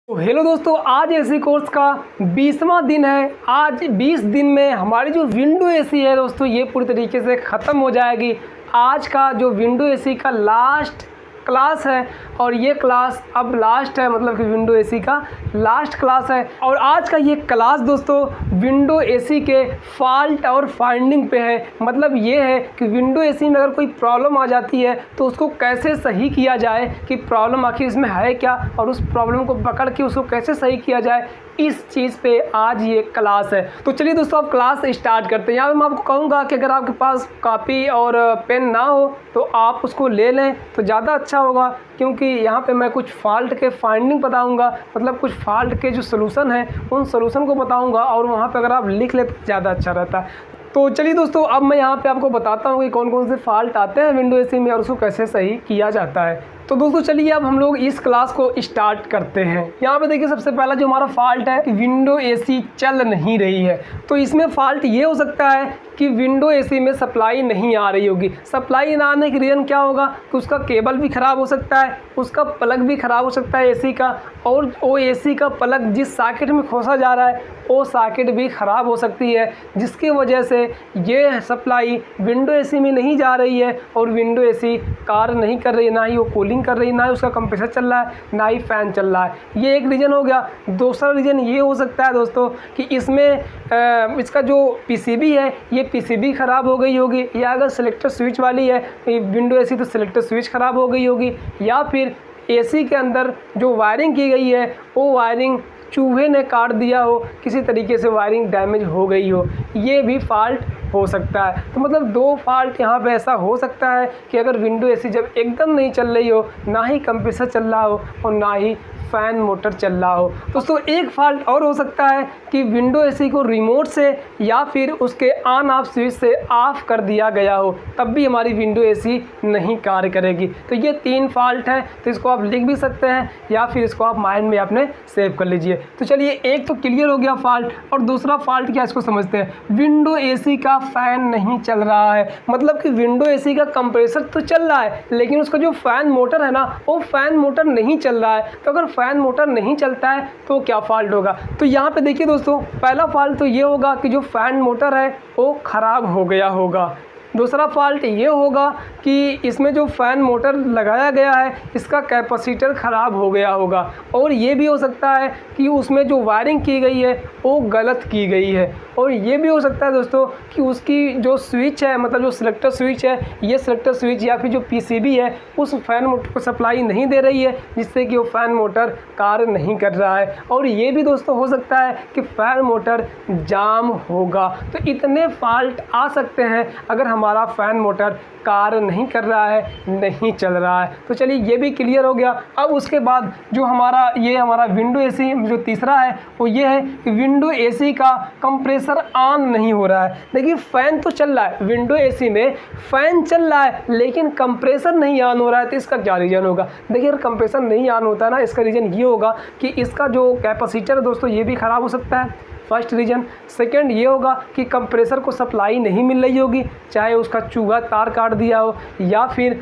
तो हेलो दोस्तों, आज एसी कोर्स का 20वां दिन है। आज 20 दिन में हमारी जो विंडो एसी है दोस्तों, ये पूरी तरीके से ख़त्म हो जाएगी। आज का जो विंडो एसी का लास्ट क्लास है और ये क्लास अब लास्ट है, मतलब कि विंडो एसी का लास्ट क्लास है। और आज का ये क्लास दोस्तों विंडो एसी के फॉल्ट और फाइंडिंग पे है। मतलब ये है कि विंडो एसी में अगर कोई प्रॉब्लम आ जाती है तो उसको कैसे सही किया जाए, कि प्रॉब्लम आखिर इसमें है क्या और उस प्रॉब्लम को पकड़ के उसको कैसे सही किया जाए, इस चीज़ पे आज ये क्लास है। तो चलिए दोस्तों, अब क्लास स्टार्ट करते हैं। यहाँ पे मैं आपको कहूँगा कि अगर आपके पास कॉपी और पेन ना हो तो आप उसको ले लें तो ज़्यादा अच्छा होगा, क्योंकि यहाँ पे मैं कुछ फॉल्ट के फाइंडिंग बताऊँगा, मतलब कुछ फॉल्ट के जो सलूशन है उन सलूशन को बताऊँगा, और वहाँ पे अगर आप लिख लेते तो ज़्यादा अच्छा रहता है। तो चलिए दोस्तों, अब मैं यहाँ पे आपको बताता हूँ कि कौन कौन से फॉल्ट आते हैं विंडो एसी में और उसको कैसे सही किया जाता है। तो दोस्तों चलिए अब हम लोग इस क्लास को स्टार्ट करते हैं। यहाँ पे देखिए, सबसे पहला जो हमारा फॉल्ट है कि विंडो एसी चल नहीं रही है। तो इसमें फॉल्ट ये हो सकता है कि विंडो एसी में सप्लाई नहीं आ रही होगी। सप्लाई ना आने की रीज़न क्या होगा कि उसका केबल भी ख़राब हो सकता है, उसका प्लग भी ख़राब हो सकता है एसी का, और वो एसी का प्लग जिस सॉकेट में खोसा जा रहा है वो सॉकेट भी ख़राब हो सकती है, जिसकी वजह से ये सप्लाई विंडो एसी में नहीं जा रही है और विंडो एसी कार्य नहीं कर रही है, ना ही वो कूलिंग कर रही है, ना ही उसका कंप्रेसर चल रहा है, ना ही फ़ैन चल रहा है। ये एक रीज़न हो गया। दूसरा रीज़न ये हो सकता है दोस्तों कि इसमें इसका जो पीसीबी है ये पीसीबी ख़राब हो गई होगी, या अगर सिलेक्टर स्विच वाली है विंडो एसी तो सिलेक्टर स्विच ख़राब हो गई होगी, या फिर एसी के अंदर जो वायरिंग की गई है वो वायरिंग चूहे ने काट दिया हो, किसी तरीके से वायरिंग डैमेज हो गई हो, ये भी फॉल्ट हो सकता है। तो मतलब दो फॉल्ट यहाँ पे ऐसा हो सकता है कि अगर विंडो एसी जब एकदम नहीं चल रही हो, ना ही कंप्रेसर चल रहा हो और ना ही फ़ैन मोटर चल रहा हो। दोस्तों एक फॉल्ट और हो सकता है कि विंडो एसी को रिमोट से या फिर उसके ऑन ऑफ स्विच से ऑफ कर दिया गया हो, तब भी हमारी विंडो एसी नहीं कार्य करेगी। तो ये 3 फॉल्ट हैं, तो इसको आप लिख भी सकते हैं या फिर इसको आप माइंड में अपने सेव कर लीजिए। तो चलिए, एक तो क्लियर हो गया फॉल्ट, और दूसरा फॉल्ट क्या, इसको समझते हैं। विंडो एसी का फ़ैन नहीं चल रहा है, मतलब कि विंडो एसी का कंप्रेसर तो चल रहा है लेकिन उसका जो फ़ैन मोटर है ना, वो फ़ैन मोटर नहीं चल रहा है। तो अगर फ़ैन मोटर नहीं चलता है तो क्या फॉल्ट होगा, तो यहाँ पे देखिए दोस्तों, पहला फॉल्ट तो ये होगा कि जो फ़ैन मोटर है वो ख़राब हो गया होगा। दूसरा फॉल्ट ये होगा कि इसमें जो फ़ैन मोटर लगाया गया है इसका कैपेसिटर ख़राब हो गया होगा, और ये भी हो सकता है कि उसमें जो वायरिंग की गई है वो गलत की गई है, और ये भी हो सकता है दोस्तों कि उसकी जो स्विच है, मतलब जो सिलेक्टर स्विच है, ये सिलेक्टर स्विच या फिर जो पीसीबी है उस फ़ैन मोटर को सप्लाई नहीं दे रही है, जिससे कि वो फ़ैन मोटर कार्य नहीं कर रहा है। और ये भी दोस्तों हो सकता है कि फ़ैन मोटर जाम होगा। तो इतने फॉल्ट आ सकते हैं अगर हमारा फ़ैन मोटर कार्य नहीं कर रहा है, नहीं चल रहा है। तो चलिए, ये भी क्लियर हो गया। अब उसके बाद जो हमारा विंडो एसी जो तीसरा है वो ये है कि विंडो एसी का कंप्रेसर ऑन नहीं हो रहा है। देखिए, फ़ैन तो चल रहा है, विंडो एसी में फ़ैन चल रहा है लेकिन कंप्रेसर नहीं ऑन हो रहा है। तो इसका क्या रीज़न होगा? देखिए, अगर कंप्रेसर नहीं ऑन होता है ना, इसका रीज़न ये होगा कि इसका जो कैपेसिटर है दोस्तों ये भी ख़राब हो सकता है, फर्स्ट रीज़न। सेकंड ये होगा कि कंप्रेसर को सप्लाई नहीं मिल रही होगी, चाहे उसका चूहा तार काट दिया हो, या फिर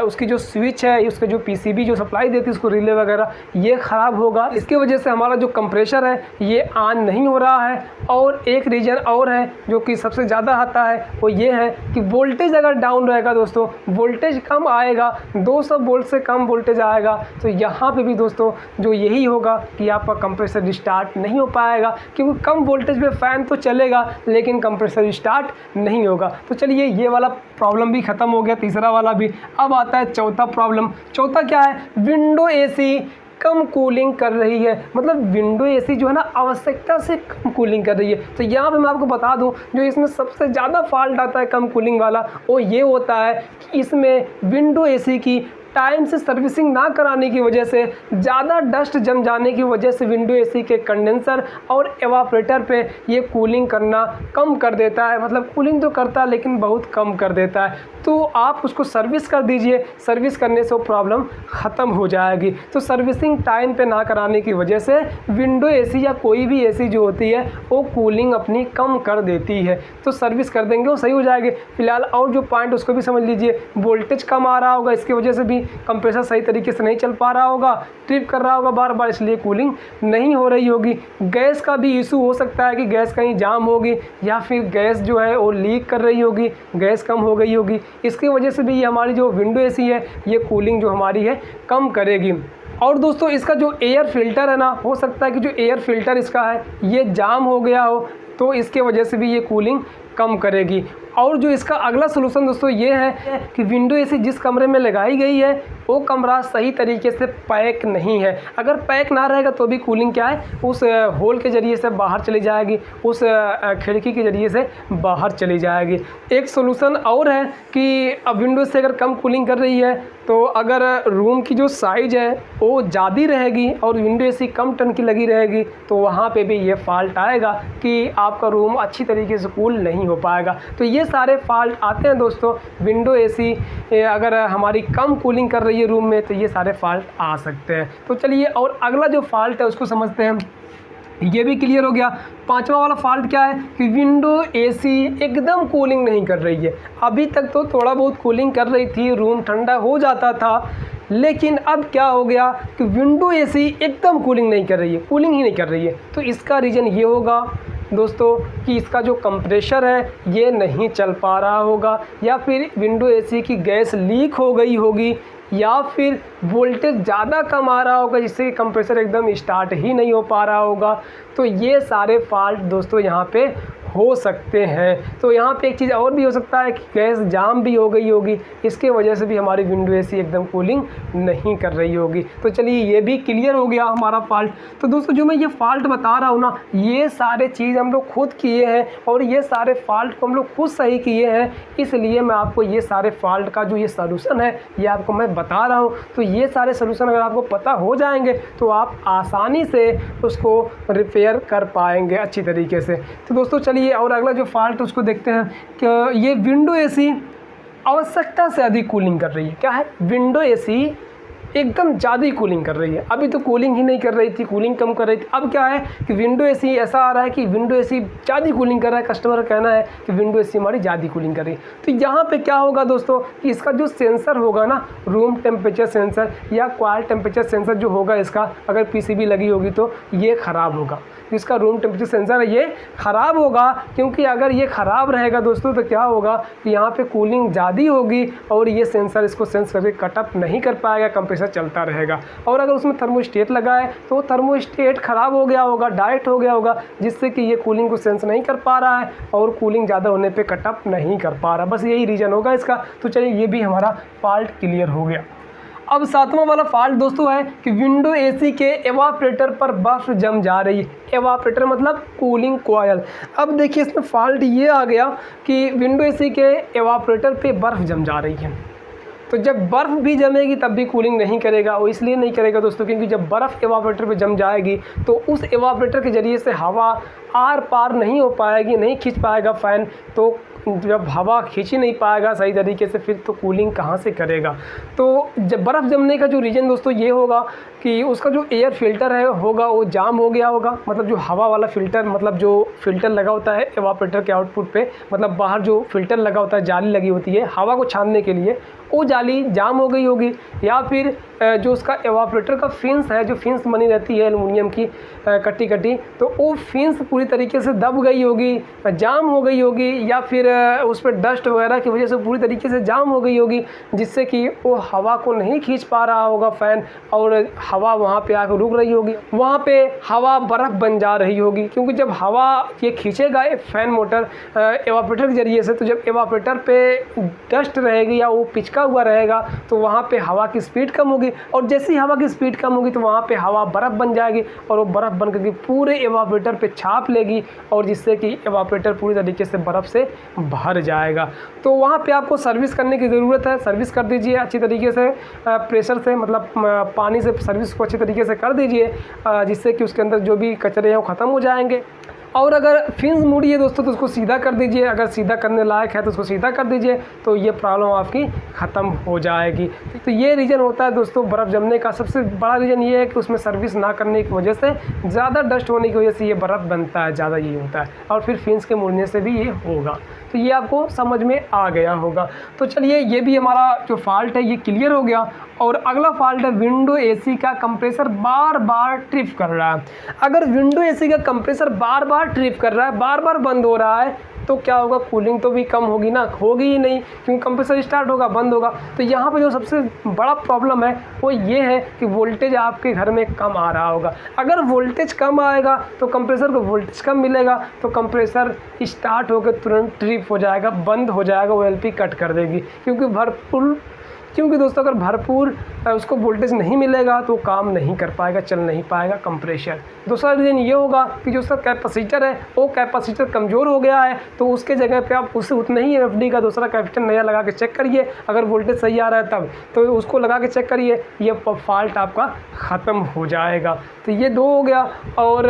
उसकी जो स्विच है, उसके जो पीसीबी जो सप्लाई देती है उसको रिले वगैरह, ये ख़राब होगा। इसकी वजह से हमारा जो कंप्रेसर है ये ऑन नहीं हो रहा है। और एक रीज़न और है जो कि सबसे ज़्यादा आता है, वो ये है कि वोल्टेज अगर डाउन रहेगा दोस्तों, वोल्टेज कम आएगा, 200 वोल्ट से कम वोल्टेज आएगा, तो यहाँ पे भी दोस्तों जो यही होगा कि आपका कंप्रेसर स्टार्ट नहीं हो पाएगा, क्योंकि कम वोल्टेज पे फ़ैन तो चलेगा लेकिन कंप्रेसर स्टार्ट नहीं होगा। तो चलिए, ये वाला प्रॉब्लम भी ख़त्म हो गया, तीसरा वाला भी। अब आता है चौथा प्रॉब्लम। चौथा क्या है? विंडो एसी कम कूलिंग कर रही है, मतलब विंडो एसी जो है ना आवश्यकता से कम कूलिंग कर रही है। तो यहाँ पे मैं आपको बता दूँ, जो इसमें सबसे ज़्यादा फॉल्ट आता है कम कूलिंग वाला, वो ये होता है कि इसमें विंडो एसी की टाइम से सर्विसिंग ना कराने की वजह से, ज़्यादा डस्ट जम जाने की वजह से विंडो एसी के कंडेंसर और एवापोरेटर पे ये कूलिंग करना कम कर देता है। मतलब कूलिंग तो करता है लेकिन बहुत कम कर देता है। तो आप उसको सर्विस कर दीजिए, सर्विस करने से वो प्रॉब्लम ख़त्म हो जाएगी। तो सर्विसिंग टाइम पे ना कराने की वजह से विंडो एसी या कोई भी एसी जो होती है वो कूलिंग अपनी कम कर देती है। तो सर्विस कर देंगे वो सही हो जाएगी। फिलहाल और जो पॉइंट उसको भी समझ लीजिए, वोल्टेज कम आ रहा होगा, इसकी वजह से भी कंप्रेसर सही तरीके से नहीं चल पा रहा होगा, ट्रिप कर रहा होगा बार बार, इसलिए कूलिंग नहीं हो रही होगी। गैस का भी इशू हो सकता है कि गैस कहीं जाम होगी या फिर गैस जो है वो लीक कर रही होगी, गैस कम हो गई होगी, इसकी वजह से भी ये हमारी जो विंडो एसी है ये कूलिंग जो हमारी है कम करेगी। और दोस्तों इसका जो एयर फिल्टर है ना, हो सकता है कि जो एयर फिल्टर इसका है ये जाम हो गया हो, तो इसके वजह से भी ये कूलिंग कम करेगी। और जो इसका अगला सलूशन दोस्तों ये है कि विंडो एसी जिस कमरे में लगाई गई है वो कमरा सही तरीके से पैक नहीं है। अगर पैक ना रहेगा तो भी कूलिंग क्या है उस होल के ज़रिए से बाहर चली जाएगी, उस खिड़की के ज़रिए से बाहर चली जाएगी। एक सलूशन और है कि अब विंडो से अगर कम कूलिंग कर रही है तो अगर रूम की जो साइज़ है वो ज़्यादा रहेगी और विंडो एसी कम टन की लगी रहेगी तो वहाँ पे भी ये फॉल्ट आएगा कि आपका रूम अच्छी तरीके से कूल नहीं हो पाएगा। तो ये सारे फॉल्ट आते हैं दोस्तों विंडो एसी अगर हमारी कम कूलिंग कर रही है रूम में, तो ये सारे फॉल्ट आ सकते हैं। तो चलिए और अगला जो फॉल्ट है उसको समझते हैं। ये भी क्लियर हो गया। पांचवा वाला फॉल्ट क्या है कि विंडो एसी एकदम कूलिंग नहीं कर रही है। अभी तक तो थोड़ा बहुत कूलिंग कर रही थी, रूम ठंडा हो जाता था, लेकिन अब क्या हो गया कि विंडो एसी एकदम कूलिंग नहीं कर रही है, कूलिंग ही नहीं कर रही है। तो इसका रीज़न ये होगा दोस्तों कि इसका जो कंप्रेसर है ये नहीं चल पा रहा होगा, या फिर विंडो एसी की गैस लीक हो गई होगी, या फिर वोल्टेज ज़्यादा कम आ रहा होगा जिससे कि कंप्रेसर एकदम स्टार्ट ही नहीं हो पा रहा होगा। तो ये सारे फॉल्ट दोस्तों यहाँ पे हो सकते हैं। तो यहाँ पे एक चीज़ और भी हो सकता है कि गैस जाम भी हो गई होगी, इसके वजह से भी हमारी विंडो एसी एकदम कूलिंग नहीं कर रही होगी। तो चलिए ये भी क्लियर हो गया हमारा फॉल्ट। तो दोस्तों जो मैं ये फॉल्ट बता रहा हूँ ना, ये सारे चीज़ हम लोग खुद किए हैं और ये सारे फॉल्ट को हम लोग खुद सही किए हैं, इसलिए मैं आपको ये सारे फॉल्ट का जो ये सलूशन है ये आपको मैं बता रहा हूँ। तो ये सारे सलूशन अगर आपको पता हो जाएंगे तो आप आसानी से उसको रिपेयर कर पाएंगे अच्छी तरीके से। तो दोस्तों चलिए और अगला जो फॉल्ट उसको देखते हैं कि ये विंडो एसी आवश्यकता से अधिक कूलिंग कर रही है। क्या है, विंडो एसी एकदम ज़्यादा ही कूलिंग कर रही है। अभी तो कूलिंग ही नहीं कर रही थी, कूलिंग कम कर रही थी। अब क्या है कि विंडो एसी ऐसा आ रहा है कि विंडो एसी ज़्यादा कूलिंग कर रहा है। कस्टमर का कहना है कि विंडो एसी हमारी ज़्यादा कूलिंग कर रही है। तो यहाँ पे क्या होगा दोस्तों कि इसका जो सेंसर होगा ना, रूम टेम्परेचर सेंसर या कॉइल टेम्परेचर सेंसर जो होगा इसका, अगर पीसीबी लगी होगी तो ये ख़राब होगा। इसका रूम टेम्परेचर सेंसर है ये ख़राब होगा, क्योंकि अगर ये ख़राब रहेगा दोस्तों तो क्या होगा कि यहाँ पे कूलिंग ज़्यादा होगी और ये सेंसर इसको सेंस करके कटअप नहीं कर पाएगा, कंप्रेसर चलता रहेगा। और अगर उसमें थर्मोस्टेट लगा है तो थर्मोस्टेट ख़राब हो गया होगा, डायरेक्ट हो गया होगा, जिससे कि ये कूलिंग को सेंस नहीं कर पा रहा है और कूलिंग ज़्यादा होने पर कटअप नहीं कर पा रहा। बस यही रीज़न होगा इसका। तो चलिए ये भी हमारा फॉल्ट क्लियर हो गया। अब सातवां वाला फॉल्ट दोस्तों है कि विंडो एसी के एवापोरेटर पर बर्फ जम जा रही है। एवापोरेटर मतलब कूलिंग कॉयल। अब देखिए इसमें फॉल्ट ये आ गया कि विंडो एसी के एवापोरेटर पे बर्फ जम जा रही है। तो जब बर्फ़ भी जमेगी तब भी कूलिंग नहीं करेगा। वो इसलिए नहीं करेगा दोस्तों क्योंकि जब बर्फ़ एवापोरेटर पे जम जाएगी तो उस एवापोरेटर के ज़रिए से हवा आर पार नहीं हो पाएगी, नहीं खींच पाएगा फ़ैन। तो जब हवा खींच ही नहीं पाएगा सही तरीके से, फिर तो कूलिंग कहाँ से करेगा। तो जब बर्फ़ जमने का जो रीज़न दोस्तों ये होगा कि उसका जो एयर फिल्टर है होगा वो जाम हो गया होगा। मतलब जो हवा वाला फ़िल्टर, मतलब जो फ़िल्टर लगा होता है एवापोरेटर के आउटपुट पे, मतलब बाहर जो फ़िल्टर लगा होता है, जाली लगी होती है हवा को छानने के लिए, वो जाली जाम हो गई होगी। या फिर जो उसका एवापोरेटर का फिन्स है, जो फिन्स बनी रहती है एलुमिनियम की कटी कटी, तो वो फिन्स पूरी तरीके से दब गई होगी, जाम हो गई होगी, या फिर उस पर डस्ट वगैरह की वजह से पूरी तरीके से जाम हो गई होगी, जिससे कि वो हवा को नहीं खींच पा रहा होगा फ़ैन, और हवा वहाँ पे आकर रुक रही होगी। वहाँ पे हवा बर्फ़ बन जा रही होगी, क्योंकि जब हवा ये खींचेगा फ़ैन मोटर एवापोरेटर के ज़रिए से, तो जब एवापोरेटर पे डस्ट रहेगी या वो पिचका हुआ रहेगा तो वहाँ पे हवा की स्पीड कम होगी, और जैसे ही हवा की स्पीड कम होगी तो वहाँ पे हवा बर्फ़ बन जाएगी, और वो बर्फ़ बन करके पूरे एवापोरेटर पे छाप लेगी, और जिससे कि एवापोरेटर पूरी तरीके से बर्फ़ से भर जाएगा। तो वहाँ पे आपको सर्विस करने की ज़रूरत है। सर्विस कर दीजिए अच्छी तरीके से, प्रेशर से, मतलब पानी से सर्विस को अच्छी तरीके से कर दीजिए, जिससे कि उसके अंदर जो भी कचरे हैं वो ख़त्म हो जाएंगे। और अगर फिन्स मुड़ी है दोस्तों तो उसको सीधा कर दीजिए, अगर सीधा करने लायक है तो उसको सीधा कर दीजिए, तो ये प्रॉब्लम आपकी ख़त्म हो जाएगी। तो ये रीज़न होता है दोस्तों बर्फ़ जमने का। सबसे बड़ा रीज़न ये है कि उसमें सर्विस ना करने की वजह से, ज़्यादा डस्ट होने की वजह से ये बर्फ़ बनता है, ज़्यादा ये होता है, और फिर फिन्स के मुड़ने से भी ये होगा। तो ये आपको समझ में आ गया होगा। तो चलिए ये भी हमारा जो फॉल्ट है ये क्लियर हो गया। और अगला फॉल्ट है विंडो एसी का कंप्रेसर बार बार ट्रिप कर रहा है। अगर विंडो एसी का कंप्रेसर बार बार ट्रिप कर रहा है, बार बार बंद हो रहा है, तो क्या होगा, कूलिंग तो भी कम होगी ना, होगी ही नहीं, क्योंकि कंप्रेसर स्टार्ट होगा बंद होगा। तो यहाँ पे जो सबसे बड़ा प्रॉब्लम है वो ये है कि वोल्टेज आपके घर में कम आ रहा होगा। अगर वोल्टेज कम आएगा तो कंप्रेसर को वोल्टेज कम मिलेगा, तो कंप्रेसर स्टार्ट होकर तुरंत ट्रिप हो जाएगा, बंद हो जाएगा, वो एलपी कट कर देगी। क्योंकि दोस्तों अगर भरपूर उसको वोल्टेज नहीं मिलेगा तो काम नहीं कर पाएगा, चल नहीं पाएगा कंप्रेसर। दूसरा रीज़न ये होगा कि जो उसका कैपेसिटर है वो कैपेसिटर कमज़ोर हो गया है, तो उसके जगह पे आप उससे उतना ही एफडी का दूसरा कैपेसिटर नया लगा के चेक करिए। अगर वोल्टेज सही आ रहा है तब तो उसको लगा के चेक करिए, ये फॉल्ट आपका ख़त्म हो जाएगा। तो ये दो हो गया। और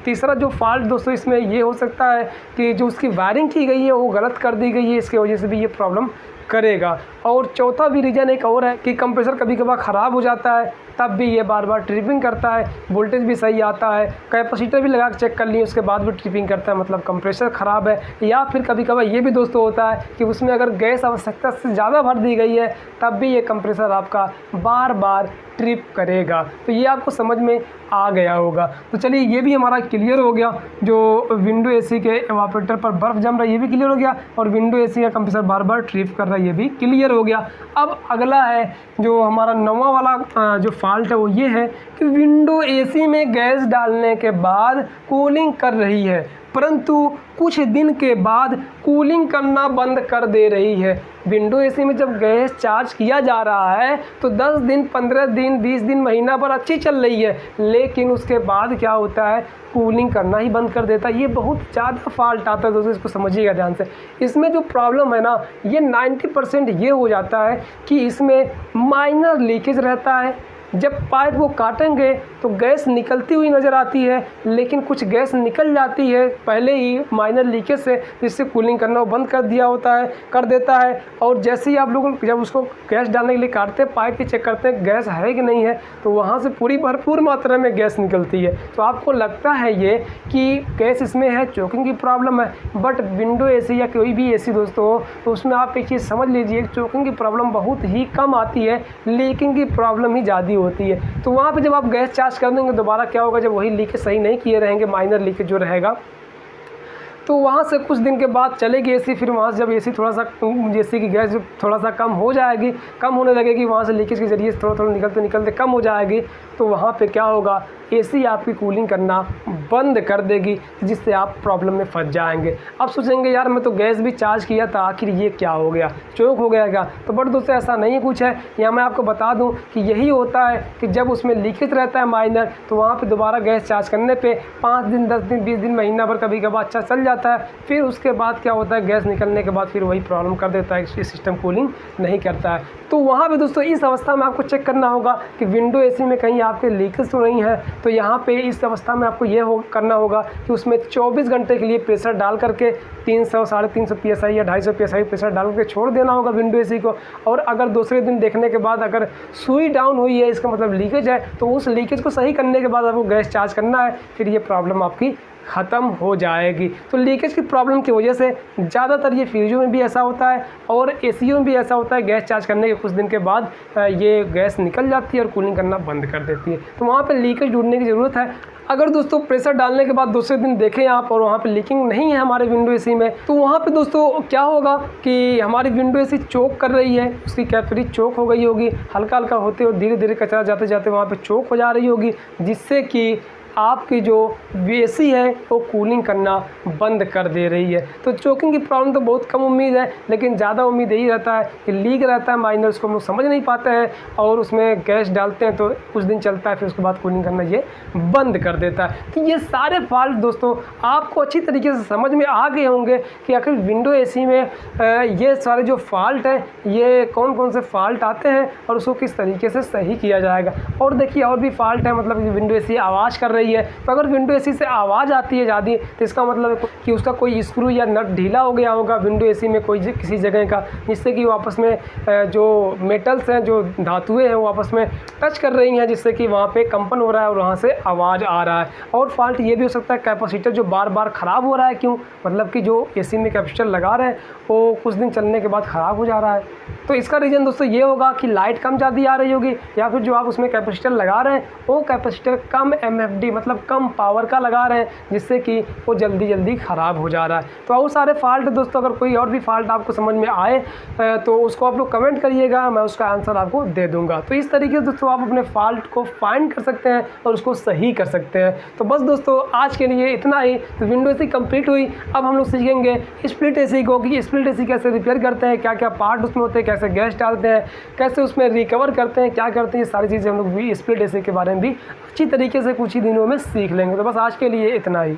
तीसरा जो फॉल्ट दोस्तों इसमें ये हो सकता है कि जो उसकी वायरिंग की गई है वो गलत कर दी गई है, इसकी वजह से भी ये प्रॉब्लम करेगा। और चौथा भी रीज़न एक और है कि कंप्रेसर कभी कभार ख़राब हो जाता है, तब भी ये बार बार ट्रिपिंग करता है, वोल्टेज भी सही आता है, कैपेसिटर भी लगा के चेक कर लिए उसके बाद भी ट्रिपिंग करता है, मतलब कंप्रेसर ख़राब है। या फिर कभी कभार ये भी दोस्तों होता है कि उसमें अगर गैस आवश्यकता से ज़्यादा भर दी गई है, तब भी ये कंप्रेसर आपका बार बार ट्रिप करेगा। तो ये आपको समझ में आ गया होगा। तो चलिए ये भी हमारा क्लियर हो गया, जो विंडो एसी के एवापोरेटर पर बर्फ़ जम रहा है ये भी क्लियर हो गया, और विंडो एसी का कंप्रेसर बार बार ट्रिप कर रहा है ये भी क्लियर हो गया। अब अगला है जो हमारा नौवां वाला जो फॉल्ट है वो ये है कि विंडो एसी में गैस डालने के बाद कूलिंग कर रही है, परंतु कुछ दिन के बाद कूलिंग करना बंद कर दे रही है। विंडो एसी में जब गैस चार्ज किया जा रहा है तो 10 दिन, 15 दिन, 20 दिन, महीना भर अच्छी चल रही है, लेकिन उसके बाद क्या होता है, कूलिंग करना ही बंद कर देता है। ये बहुत ज़्यादा फॉल्ट आता है दोस्तों, इसको समझिएगा ध्यान से। इसमें जो प्रॉब्लम है ना, ये 90% ये हो जाता है कि इसमें माइनर लीकेज रहता है। जब पाइप को काटेंगे तो गैस निकलती हुई नज़र आती है, लेकिन कुछ गैस निकल जाती है पहले ही माइनर लीकेज से, जिससे कूलिंग करना वो बंद कर देता है। और जैसे ही आप लोग जब उसको गैस डालने के लिए काटते हैं, पाइप की चेक करते हैं गैस है कि नहीं है, तो वहाँ से पूरी भरपूर मात्रा में गैस निकलती है। तो आपको लगता है ये कि गैस इसमें है, चोकिंग की प्रॉब्लम है, बट विंडो एसी या कोई भी एसी दोस्तों हो तो उसमें आप एक चीज़ समझ लीजिए, चोकिंग की प्रॉब्लम बहुत ही कम आती है, लीकिंग की प्रॉब्लम ही ज़्यादा होती है। तो वहाँ पे जब आप गैस चार्ज कर देंगे दोबारा क्या होगा, जब वही लीकेज सही नहीं किए रहेंगे, माइनर लीकेज जो रहेगा, तो वहाँ से कुछ दिन के बाद चलेगी एसी। फिर वहाँ से जब एसी थोड़ा सा एसी की गैस थोड़ा सा कम हो जाएगी, कम होने लगेगी, वहाँ से लीकेज के ज़रिए थोड़ा निकलते निकलते कम हो जाएगी, तो वहाँ पे क्या होगा, एसी आपकी कूलिंग करना बंद कर देगी, जिससे आप प्रॉब्लम में फंस जाएंगे। अब सोचेंगे यार मैं तो गैस भी चार्ज किया था, आखिर ये क्या हो गया, चोक हो गया क्या? तो बट दोस्तों ऐसा नहीं कुछ है। यहाँ मैं आपको बता दूँ कि यही होता है कि जब उसमें लीकेज रहता है माइनर, तो वहाँ पर दोबारा गैस चार्ज करने पर 5 दिन, 10 दिन, 20 दिन, महीना भर कभी कभार अच्छा चल जाता है। फिर उसके बाद क्या होता है, गैस निकलने के बाद फिर वही प्रॉब्लम कर देता है, सिस्टम कूलिंग नहीं करता है। तो वहाँ पे दोस्तों इस अवस्था में आपको चेक करना होगा कि विंडो एसी में कहीं आपके लीकेज तो नहीं है। तो यहाँ पे इस अवस्था में आपको ये करना होगा कि उसमें 24 घंटे के लिए प्रेशर डाल करके 300, 350 PSI या 250 PSI प्रेशर डाल करके छोड़ देना होगा विंडो एसी को। और अगर दूसरे दिन देखने के बाद अगर सुई डाउन हुई है, इसका मतलब लीकेज है, तो उस लीकेज को सही करने के बाद आपको गैस चार्ज करना है, फिर ये प्रॉब्लम आपकी ख़त्म हो जाएगी। तो लीकेज की प्रॉब्लम की वजह से ज़्यादातर ये फ्रिजों में भी ऐसा होता है और एसीओ में भी ऐसा होता है, गैस चार्ज करने के कुछ दिन के बाद ये गैस निकल जाती है और कूलिंग करना बंद कर देती है। तो वहाँ पे लीकेज ढूंढने की ज़रूरत है। अगर दोस्तों प्रेशर डालने के बाद दूसरे दिन देखें आप और वहाँ पे लीकिंग नहीं है हमारे विंडो एसी में, तो वहाँ पे दोस्तों क्या होगा कि हमारी विंडो एसी चोक कर रही है, उसकी कैपेसिटी चोक हो गई होगी, हल्का हल्का होते और धीरे धीरे कचरा जाते जाते वहाँ पे चोक हो जा रही होगी, जिससे कि आपकी जो एसी है वो कूलिंग करना बंद कर दे रही है। तो चोकिंग की प्रॉब्लम तो बहुत कम उम्मीद है, लेकिन ज़्यादा उम्मीद यही रहता है कि लीक रहता है माइनर, उसको हम लोग समझ नहीं पाते हैं और उसमें गैस डालते हैं तो कुछ दिन चलता है, फिर उसके बाद कूलिंग करना ये बंद कर देता है। तो ये सारे फॉल्ट दोस्तों आपको अच्छी तरीके से समझ में आ गए होंगे कि आखिर विंडो एसी में ये सारे जो फॉल्ट हैं ये कौन कौन से फॉल्ट आते हैं और उसको किस तरीके से सही किया जाएगा। और देखिए और भी फॉल्ट है, मतलब विंडो एसी आवाज़ कर रही है। तो अगर विंडो एसी से आवाज़ आती है ज़्यादा तो इसका मतलब है कि उसका कोई स्क्रू या नट ढीला हो गया होगा विंडो एसी में कोई किसी जगह का, जिससे कि वो आपस में जो मेटल्स हैं, जो धातुएं हैं, वो आपस में टच कर रही हैं, जिससे कि वहाँ पे कंपन हो रहा है और वहाँ से आवाज़ आ रहा है। और फॉल्ट ये भी हो सकता है कैपेसिटर जो बार बार ख़राब हो रहा है। क्यों? मतलब कि जो एसी में कैपेसिटर लगा रहे हैं वो कुछ दिन चलने के बाद ख़राब हो जा रहा है। तो इसका रीज़न दोस्तों ये होगा कि लाइट कम ज़्यादा आ रही होगी, या फिर जो आप उसमें कैपेसिटर लगा रहे हैं वो कैपेसिटर कम MFD मतलब कम पावर का लगा रहे हैं, जिससे कि वो जल्दी जल्दी ख़राब हो जा रहा है। तो और सारे फॉल्ट दोस्तों, अगर कोई और भी फॉल्ट आपको समझ में आए तो उसको आप लोग कमेंट करिएगा, मैं उसका आंसर आपको दे दूंगा। तो इस तरीके से दोस्तों आप अपने फॉल्ट को फाइंड कर सकते हैं और उसको सही कर सकते हैं। तो बस दोस्तों आज के लिए इतना ही। तो विंडो एसी कंप्लीट हुई। अब हम लोग सीखेंगे स्प्लिट एसी को, कि स्प्लिट एसी कैसे रिपेयर करते हैं, क्या क्या पार्ट उसमें होते हैं, कैसे गैस डालते हैं, कैसे उसमें रिकवर करते हैं, क्या करते हैं, ये सारी चीज़ें हम लोग भी स्प्लिट एसी के बारे में भी अच्छी तरीके से कुछ ही दिनों में सीख लेंगे। तो बस आज के लिए इतना ही।